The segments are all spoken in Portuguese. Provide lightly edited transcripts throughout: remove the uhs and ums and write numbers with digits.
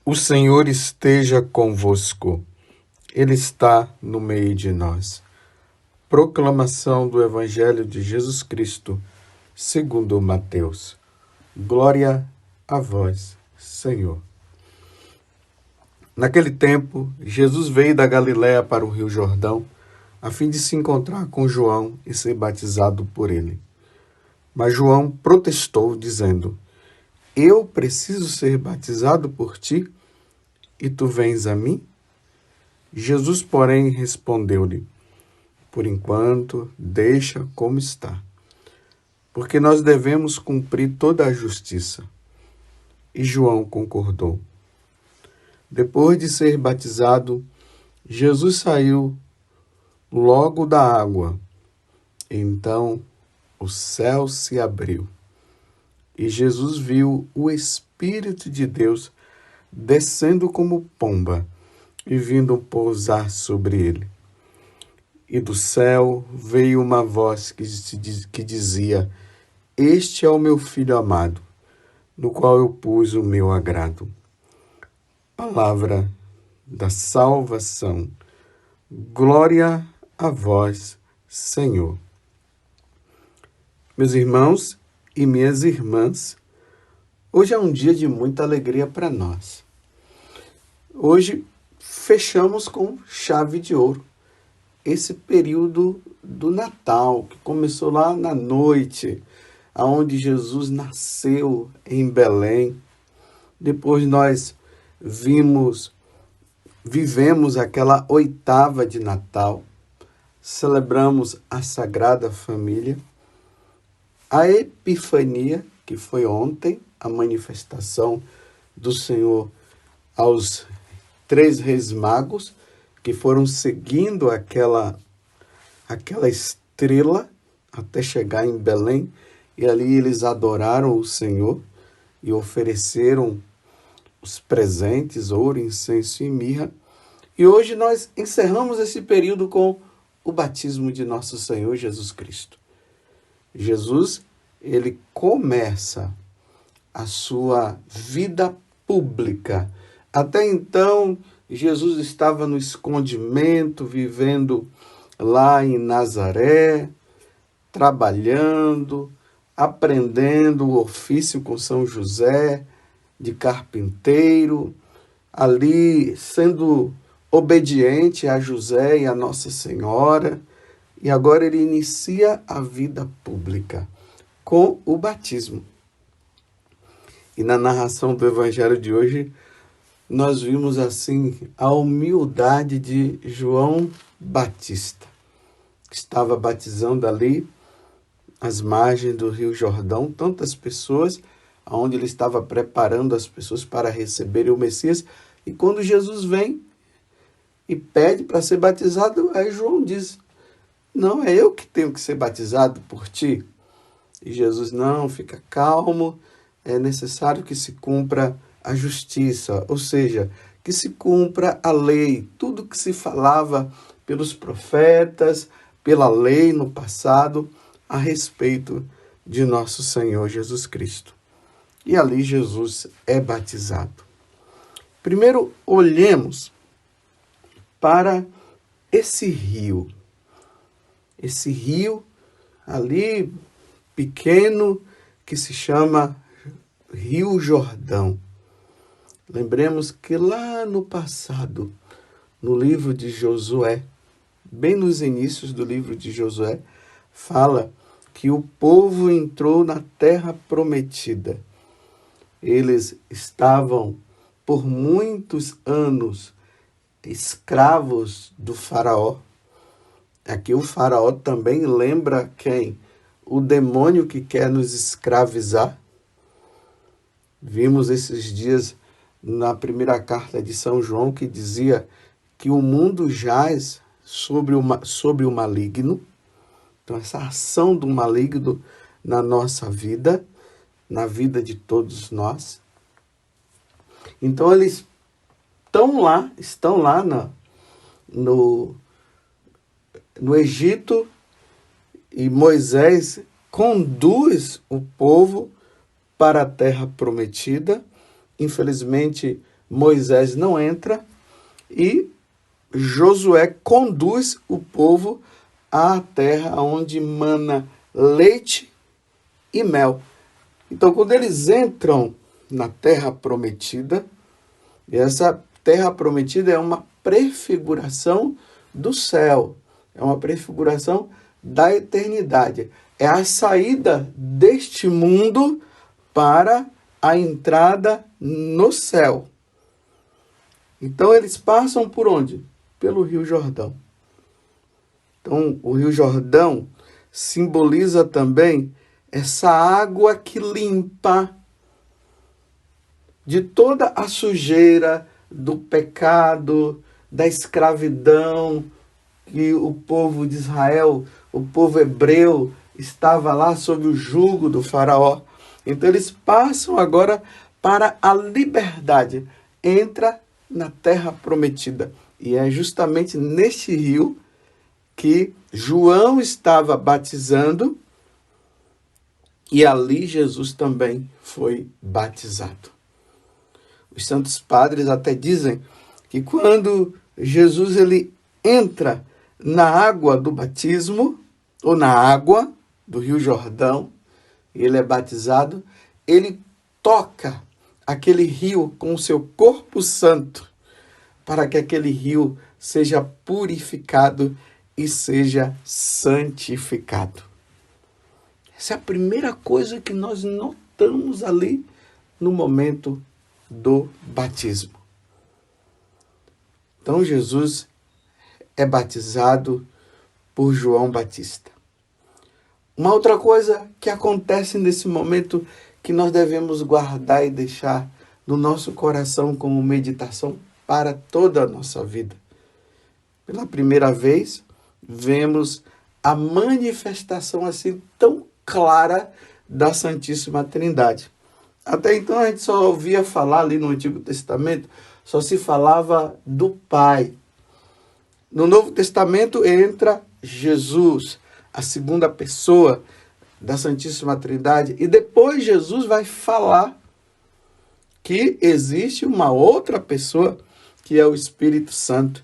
O Senhor esteja convosco, Ele está no meio de nós. Proclamação do Evangelho de Jesus Cristo, segundo Mateus. Glória a vós, Senhor. Naquele tempo, Jesus veio da Galiléia para o Rio Jordão, a fim de se encontrar com João e ser batizado por ele. Mas João protestou, dizendo: Eu preciso ser batizado por ti, e tu vens a mim? Jesus, porém, respondeu-lhe: Por enquanto, deixa como está, porque nós devemos cumprir toda a justiça. E João concordou. Depois de ser batizado, Jesus saiu logo da água. Então o céu se abriu e Jesus viu o Espírito de Deus descendo como pomba e vindo pousar sobre ele. E do céu veio uma voz que dizia: Este é o meu Filho amado, no qual eu pus o meu agrado. Palavra da salvação. Glória a vós, Senhor. Meus irmãos e minhas irmãs, hoje é um dia de muita alegria para nós. Hoje fechamos com chave de ouro esse período do Natal, que começou lá na noite, aonde Jesus nasceu em Belém. Depois nós vivemos aquela oitava de Natal, celebramos a Sagrada Família, a Epifania, que foi ontem, a manifestação do Senhor aos 3 reis magos, que foram seguindo aquela estrela até chegar em Belém, e ali eles adoraram o Senhor e ofereceram os presentes, ouro, incenso e mirra. E hoje nós encerramos esse período com o batismo de nosso Senhor Jesus Cristo. Jesus, ele começa a sua vida pública. Até então, Jesus estava no escondimento, vivendo lá em Nazaré, trabalhando, aprendendo o ofício com São José, de carpinteiro, ali sendo obediente a José e a Nossa Senhora, e agora ele inicia a vida pública com o batismo. E na narração do Evangelho de hoje, nós vimos assim a humildade de João Batista, que estava batizando ali às margens do Rio Jordão, tantas pessoas, onde ele estava preparando as pessoas para receberem o Messias. E quando Jesus vem e pede para ser batizado, aí João diz: Não, é eu que tenho que ser batizado por ti. E Jesus: Não, fica calmo, é necessário que se cumpra a justiça, ou seja, que se cumpra a lei, tudo que se falava pelos profetas, pela lei no passado, a respeito de nosso Senhor Jesus Cristo. E ali Jesus é batizado. Primeiro, olhemos para esse rio ali pequeno, que se chama Rio Jordão. Lembremos que lá no passado, no livro de Josué, bem nos inícios do livro de Josué, fala que o povo entrou na terra prometida. Eles estavam por muitos anos escravos do faraó. Aqui o faraó também lembra quem? O demônio que quer nos escravizar. Vimos esses dias na primeira carta de São João que dizia que o mundo jaz sobre o maligno. Então essa ação do maligno na nossa vida, na vida de todos nós. Então eles estão lá no Egito, e Moisés conduz o povo para a terra prometida. Infelizmente, Moisés não entra e Josué conduz o povo à terra onde mana leite e mel. Então, quando eles entram na terra prometida, e essa terra prometida é uma prefiguração do céu, é uma prefiguração da eternidade. É a saída deste mundo para a entrada no céu. Então, eles passam por onde? Pelo Rio Jordão. Então, o Rio Jordão simboliza também essa água que limpa de toda a sujeira do pecado, da escravidão, que o povo de Israel, o povo hebreu, estava lá sob o jugo do faraó. Então eles passam agora para a liberdade, entra na terra prometida. E é justamente neste rio que João estava batizando e ali Jesus também foi batizado. Os santos padres até dizem que quando Jesus ele entra na água do batismo, ou na água do Rio Jordão, ele é batizado, ele toca aquele rio com o seu corpo santo, para que aquele rio seja purificado e seja santificado. Essa é a primeira coisa que nós notamos ali no momento do batismo. Então Jesus é batizado por João Batista. Uma outra coisa que acontece nesse momento que nós devemos guardar e deixar no nosso coração como meditação para toda a nossa vida. Pela primeira vez, vemos a manifestação assim tão clara da Santíssima Trindade. Até então a gente só ouvia falar ali no Antigo Testamento, só se falava do Pai. No Novo Testamento entra Jesus, a segunda pessoa da Santíssima Trindade, e depois Jesus vai falar que existe uma outra pessoa que é o Espírito Santo,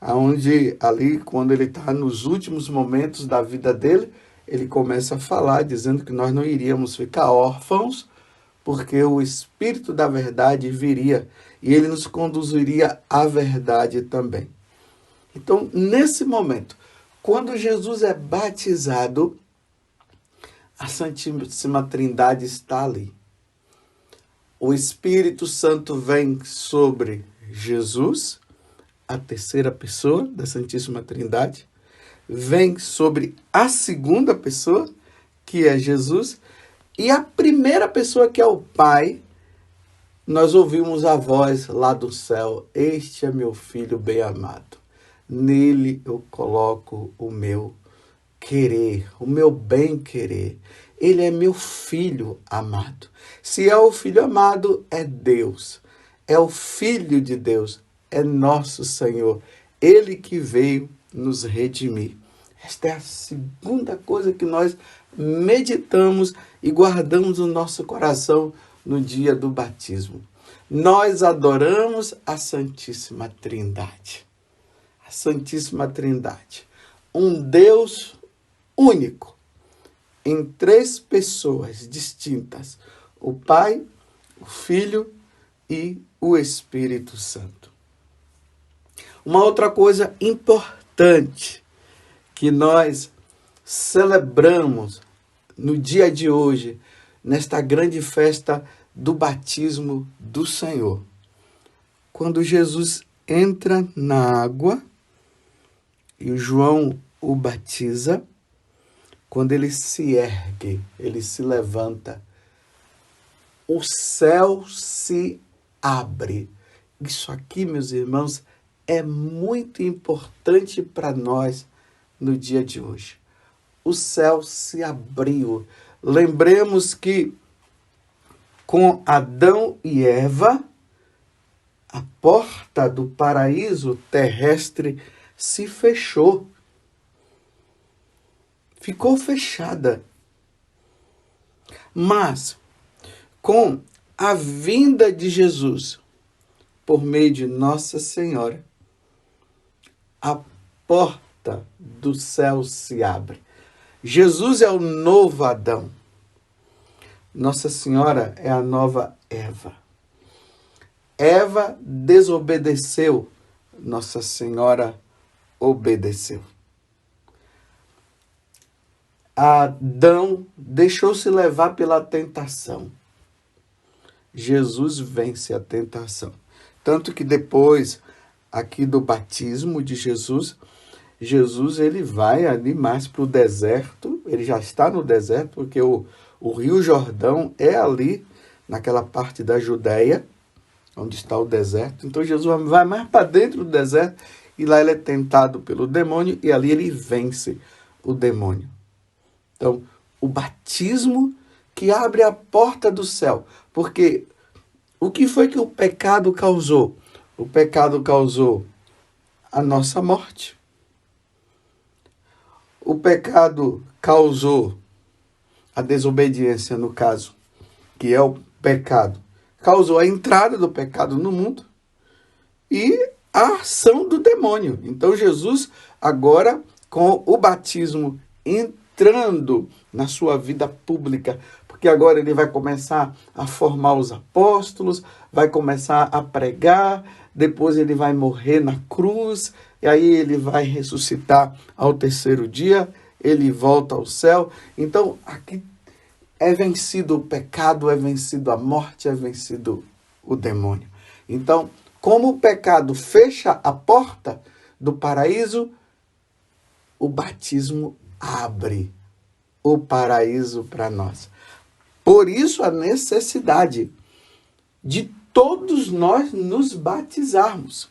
onde ali, quando ele está nos últimos momentos da vida dele, ele começa a falar, dizendo que nós não iríamos ficar órfãos, porque o Espírito da verdade viria e ele nos conduziria à verdade também. Então, nesse momento, quando Jesus é batizado, a Santíssima Trindade está ali. O Espírito Santo vem sobre Jesus, a terceira pessoa da Santíssima Trindade, vem sobre a segunda pessoa, que é Jesus, e a primeira pessoa, que é o Pai, nós ouvimos a voz lá do céu: este é meu filho bem amado, nele eu coloco o meu querer, o meu bem querer. Ele é meu filho amado. Se é o filho amado, é Deus, é o Filho de Deus, é nosso Senhor, ele que veio nos redimir. Esta é a segunda coisa que nós meditamos e guardamos no nosso coração no dia do batismo. Nós adoramos a Santíssima Trindade. A Santíssima Trindade. Um Deus único, em três pessoas distintas: o Pai, o Filho e o Espírito Santo. Uma outra coisa importante que nós celebramos no dia de hoje, nesta grande festa do batismo do Senhor. Quando Jesus entra na água e o João o batiza, quando ele se ergue, ele se levanta, o céu se abre. Isso aqui, meus irmãos, é muito importante para nós no dia de hoje. O céu se abriu. Lembremos que com Adão e Eva, a porta do paraíso terrestre se fechou. ficou fechada. Mas, com a vinda de Jesus, por meio de Nossa Senhora, a porta do céu se abre. Jesus é o novo Adão. Nossa Senhora é a nova Eva. Eva desobedeceu, Nossa Senhora obedeceu. Adão deixou-se levar pela tentação. Jesus vence a tentação. Tanto que depois, aqui do batismo de Jesus, ele vai ali mais para o deserto. Ele já está no deserto, porque o Rio Jordão é ali, naquela parte da Judéia, onde está o deserto. Então Jesus vai mais para dentro do deserto e lá ele é tentado pelo demônio e ali ele vence o demônio. Então, o batismo que abre a porta do céu. Porque o que foi que o pecado causou? O pecado causou a nossa morte. O pecado causou a desobediência, no caso, que é o pecado. Causou a entrada do pecado no mundo e a ação do demônio. Então, Jesus, agora, com o batismo entrando na sua vida pública, porque agora ele vai começar a formar os apóstolos, vai começar a pregar, depois ele vai morrer na cruz, e aí ele vai ressuscitar ao terceiro dia, ele volta ao céu. Então, aqui é vencido o pecado, é vencido a morte, é vencido o demônio. Então, como o pecado fecha a porta do paraíso, o batismo abre o paraíso para nós. Por isso a necessidade de todos nós nos batizarmos.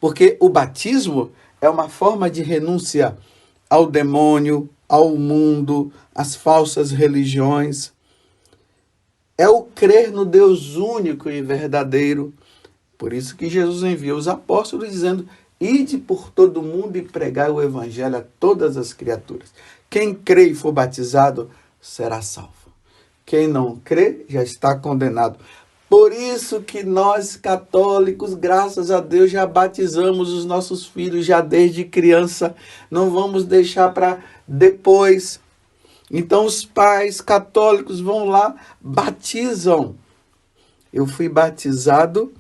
Porque o batismo é uma forma de renúncia ao demônio, ao mundo, às falsas religiões. É o crer no Deus único e verdadeiro. Por isso que Jesus enviou os apóstolos dizendo: ide por todo mundo e pregai o evangelho a todas as criaturas. Quem crê e for batizado será salvo. Quem não crê já está condenado. Por isso que nós católicos, graças a Deus, já batizamos os nossos filhos já desde criança. Não vamos deixar para depois. Então os pais católicos vão lá, batizam. Eu fui batizado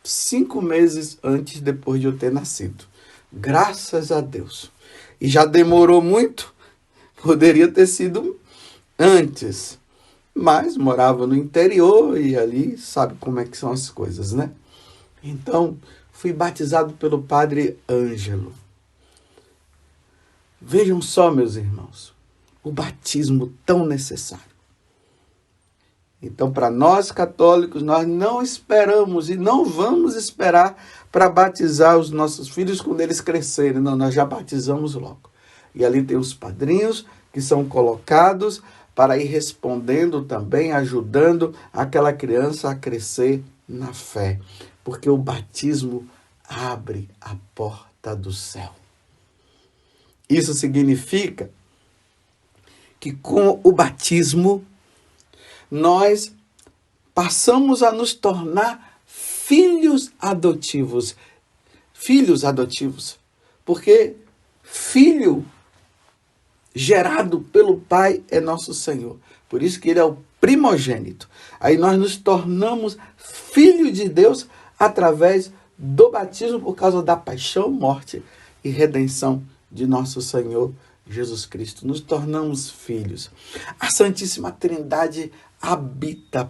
5 meses antes, depois de eu ter nascido. Graças a Deus. E já demorou muito, poderia ter sido antes. Mas morava no interior e ali sabe como é que são as coisas, né? Então, fui batizado pelo padre Ângelo. Vejam só, meus irmãos, o batismo tão necessário. Então, para nós católicos, nós não esperamos e não vamos esperar para batizar os nossos filhos quando eles crescerem. Não, nós já batizamos logo. E ali tem os padrinhos que são colocados para ir respondendo também, ajudando aquela criança a crescer na fé. Porque o batismo abre a porta do céu. Isso significa que com o batismo nós passamos a nos tornar filhos adotivos. Filhos adotivos. Porque filho gerado pelo Pai é nosso Senhor. Por isso que ele é o primogênito. Aí nós nos tornamos filhos de Deus através do batismo por causa da paixão, morte e redenção de nosso Senhor Jesus Cristo. Nos tornamos filhos. A Santíssima Trindade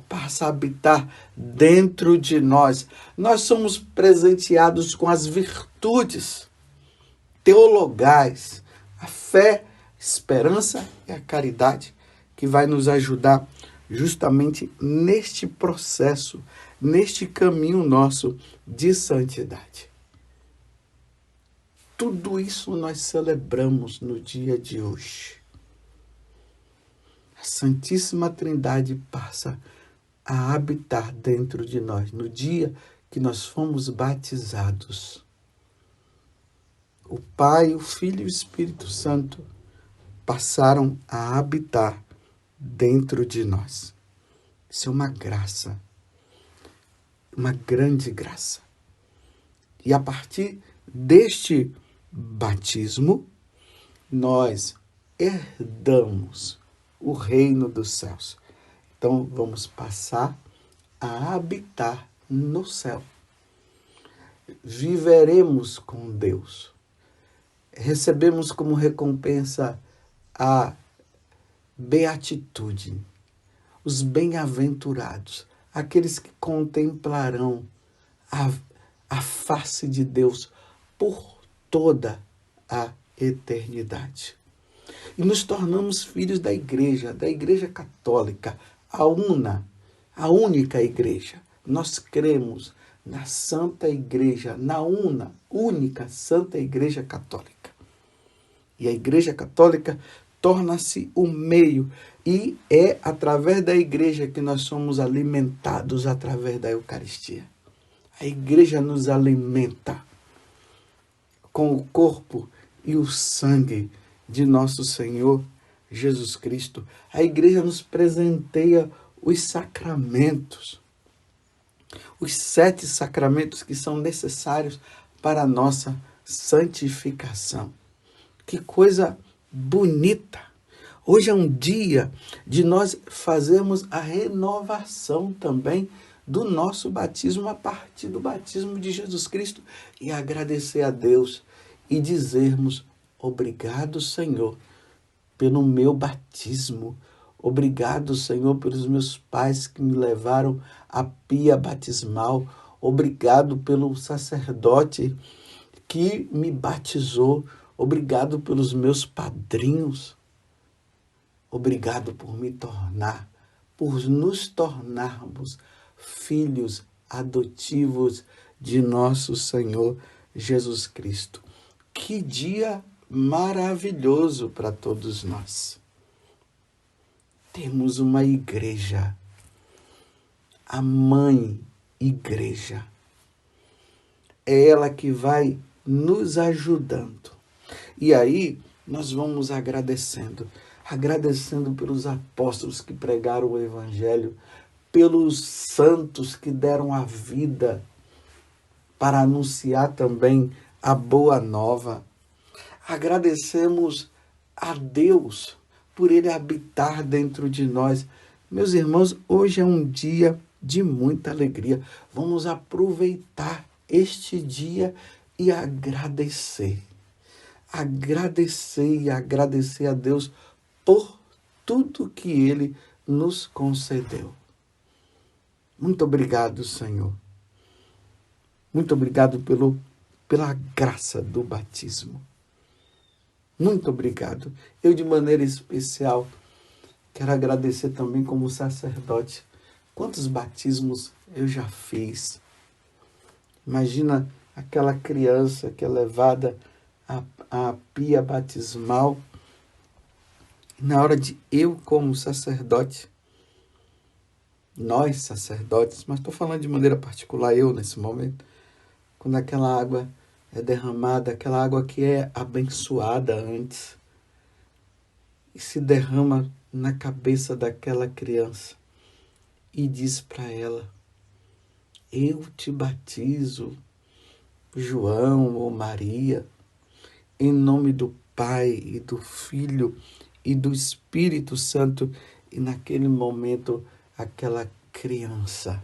passa a habitar dentro de nós. Nós somos presenteados com as virtudes teologais, a fé, esperança e a caridade, que vai nos ajudar justamente neste processo, neste caminho nosso de santidade. Tudo isso nós celebramos no dia de hoje. A Santíssima Trindade passa a habitar dentro de nós no dia que nós fomos batizados. O Pai, o Filho e o Espírito Santo passaram a habitar dentro de nós. Isso é uma graça, uma grande graça. E a partir deste batismo, nós herdamos o reino dos céus. Então, vamos passar a habitar no céu. Viveremos com Deus. Recebemos como recompensa a beatitude, os bem-aventurados, aqueles que contemplarão a face de Deus por toda a eternidade. E nos tornamos filhos da Igreja Católica, a única Igreja. Nós cremos na Santa Igreja, na única Santa Igreja Católica. E a Igreja Católica torna-se o meio, e é através da Igreja que nós somos alimentados através da Eucaristia. A Igreja nos alimenta com o corpo e o sangue de nosso Senhor Jesus Cristo. A Igreja nos presenteia os sacramentos, os 7 sacramentos que são necessários para a nossa santificação. Que coisa bonita! Hoje é um dia de nós fazermos a renovação também do nosso batismo a partir do batismo de Jesus Cristo e agradecer a Deus e dizermos: obrigado, Senhor, pelo meu batismo. Obrigado, Senhor, pelos meus pais que me levaram à pia batismal. Obrigado pelo sacerdote que me batizou. Obrigado pelos meus padrinhos. Obrigado por nos tornarmos filhos adotivos de nosso Senhor Jesus Cristo. Que dia maravilhoso para todos nós. Temos uma igreja, a Mãe Igreja. É ela que vai nos ajudando. E aí nós vamos agradecendo pelos apóstolos que pregaram o Evangelho, pelos santos que deram a vida para anunciar também a boa nova. Agradecemos a Deus por Ele habitar dentro de nós. Meus irmãos, hoje é um dia de muita alegria. Vamos aproveitar este dia e agradecer. Agradecer a Deus por tudo que Ele nos concedeu. Muito obrigado, Senhor. Muito obrigado pela graça do batismo. Muito obrigado. Eu, de maneira especial, quero agradecer também como sacerdote. Quantos batismos eu já fiz. Imagina aquela criança que é levada à pia batismal. Na hora de eu, como sacerdote, nós sacerdotes, mas estou falando de maneira particular, eu nesse momento, quando aquela água é derramada, aquela água que é abençoada antes, e se derrama na cabeça daquela criança e diz para ela: eu te batizo, João ou Maria, em nome do Pai e do Filho e do Espírito Santo. E naquele momento, aquela criança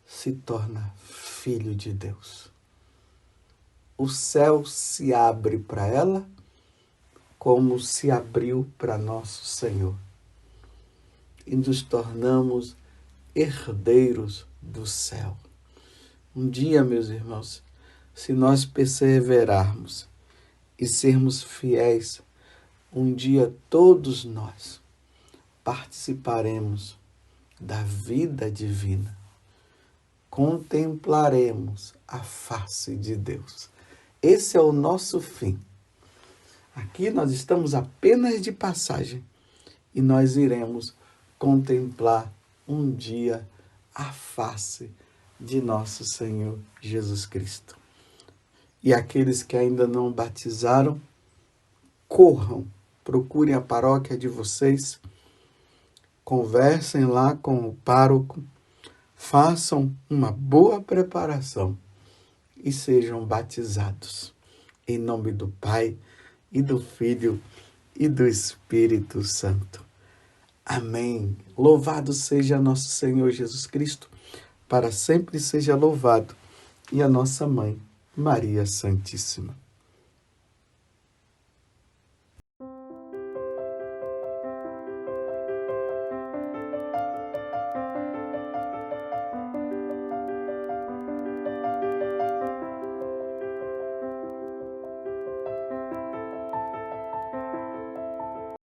se torna filho de Deus. O céu se abre para ela, como se abriu para nosso Senhor. E nos tornamos herdeiros do céu. Um dia, meus irmãos, se nós perseverarmos e sermos fiéis, um dia todos nós participaremos da vida divina. Contemplaremos a face de Deus. Esse é o nosso fim. Aqui nós estamos apenas de passagem e nós iremos contemplar um dia a face de nosso Senhor Jesus Cristo. E aqueles que ainda não batizaram, corram, procurem a paróquia de vocês, conversem lá com o pároco, façam uma boa preparação e sejam batizados. Em nome do Pai, e do Filho, e do Espírito Santo. Amém. Louvado seja nosso Senhor Jesus Cristo, para sempre seja louvado, e a nossa Mãe, Maria Santíssima.